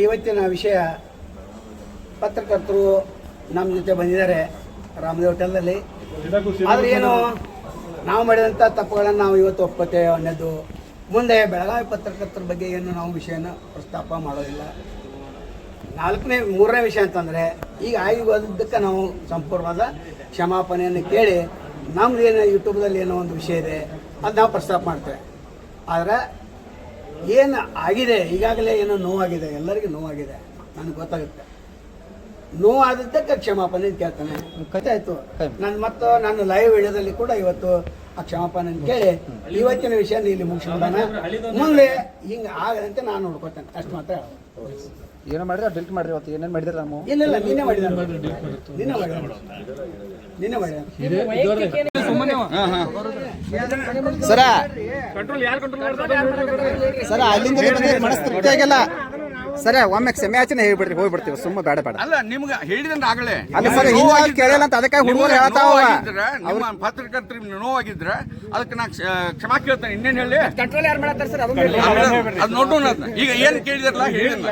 ಇವತ್ತಿನ ವಿಷಯ ಪತ್ರಕರ್ತರು ನಮ್ಮ ಜೊತೆ ಬಂದಿದ್ದಾರೆ ರಾಮದೇವ್ ಹೋಟೆಲ್ನಲ್ಲಿ. ಆದರೆ ಏನು ನಾವು ಮಾಡಿದಂಥ ತಪ್ಪುಗಳನ್ನು ನಾವು ಇವತ್ತು ಒಪ್ಪತ್ತೇವೆ ಅನ್ನೋದು. ಮುಂದೆ ಬೆಳಗಾವಿ ಪತ್ರಕರ್ತರ ಬಗ್ಗೆ ಏನು ನಾವು ವಿಷಯನ ಪ್ರಸ್ತಾಪ ಮಾಡೋದಿಲ್ಲ. ಮೂರನೇ ವಿಷಯ ಅಂತಂದರೆ ಈಗ ಆಗಿದ್ದಕ್ಕೆ ನಾವು ಸಂಪೂರ್ಣವಾದ ಕ್ಷಮಾಪಣೆಯನ್ನು ಕೇಳಿ ನಮ್ದು ಏನು ಯೂಟ್ಯೂಬ್ದಲ್ಲಿ ಏನೋ ಒಂದು ವಿಷಯ ಇದೆ ಅದು ನಾವು ಪ್ರಸ್ತಾಪ ಮಾಡ್ತೇವೆ. ಆದರೆ ಏನು ಆಗಿದೆ ಈಗಾಗಲೇ ಏನೋ ನೋವಾಗಿದೆ, ಎಲ್ಲರಿಗೂ ನೋವಾಗಿದೆ, ನನಗೆ ಗೊತ್ತಾಗುತ್ತೆ. ನೋವಾದದ್ದಕ್ಕೆ ಕ್ಷಮಾಪಣೆ ಕೇಳ್ತಾನೆ ಆಯಿತು. ನಾನು ಲೈವ್ ವಿಡಿಯೋದಲ್ಲಿ ಕೂಡ ಇವತ್ತು ಆ ಕ್ಷಮಾಪಣೆ ಕೇಳಿ ಇವತ್ತಿನ ವಿಷಯ ಇಲ್ಲಿ ಮುಗಿಸ್ಬಿಡೋಣ. ಮುಂದೆ ಹಿಂಗೆ ಆಗದಂತೆ ನಾನು ನೋಡ್ಕೊತೇನೆ, ಅಷ್ಟು ಮಾತ್ರ. ಏನೋ ಮಾಡಿದ್ರೆ ಡಿಲೀಟ್ ಮಾಡಿರಿ. ಇವತ್ತು ಏನೇನು ಮಾಡಿದ್ರೆ ನಾವು ಇಲ್ಲ ನಿನ್ನೆ ಮಾಡಿದ ಸರ ಅಲ್ಲಿಂದ ಮನಸ್ಸು ತೃಪ್ತಿ ಆಗಿಲ್ಲ ಸರ. ಒಮ್ಮೆ ಕ್ಷಮೆ ಆಚನೆ ಹೇಳ್ಬಿಡ್ರಿ, ಹೋಗ್ಬಿಡ್ತೀವಿ. ಸುಮ್ಮ ಬೇಡ ಬೇಡ ಅಲ್ಲ, ನಿಮ್ಗೆ ಹೇಳಿದ್ರೆ ಆಗಲೇ ಅಲ್ಲ ಸರ್, ಹಿಂಗಾಗಿ ಕೇಳಿಲ್ಲ ಅಂತ ಅದಕ್ಕೆ ಹುಡುಗರು ಹೇಳ್ತಾವ. ನಿಮ್ಮ ಪತ್ರಕರ್ತರಿಗೆ ನೋವಾಗಿದ್ರ ಅದಕ್ಕೆ ನಾ ಕ್ಷಮಾ ಕೇಳ್ತೇನೆ. ಇನ್ನೇನು ಹೇಳಿ ಕಂಟ್ರೋಲ್ ಯಾರು ಮಾಡತ್ತಾರ ಸರ್? ಅದು ನೋಡೋಣ. ಈಗ ಏನು ಕೇಳಿದಾರಲ್ಲ ಹೇಳಿಲ್ಲ.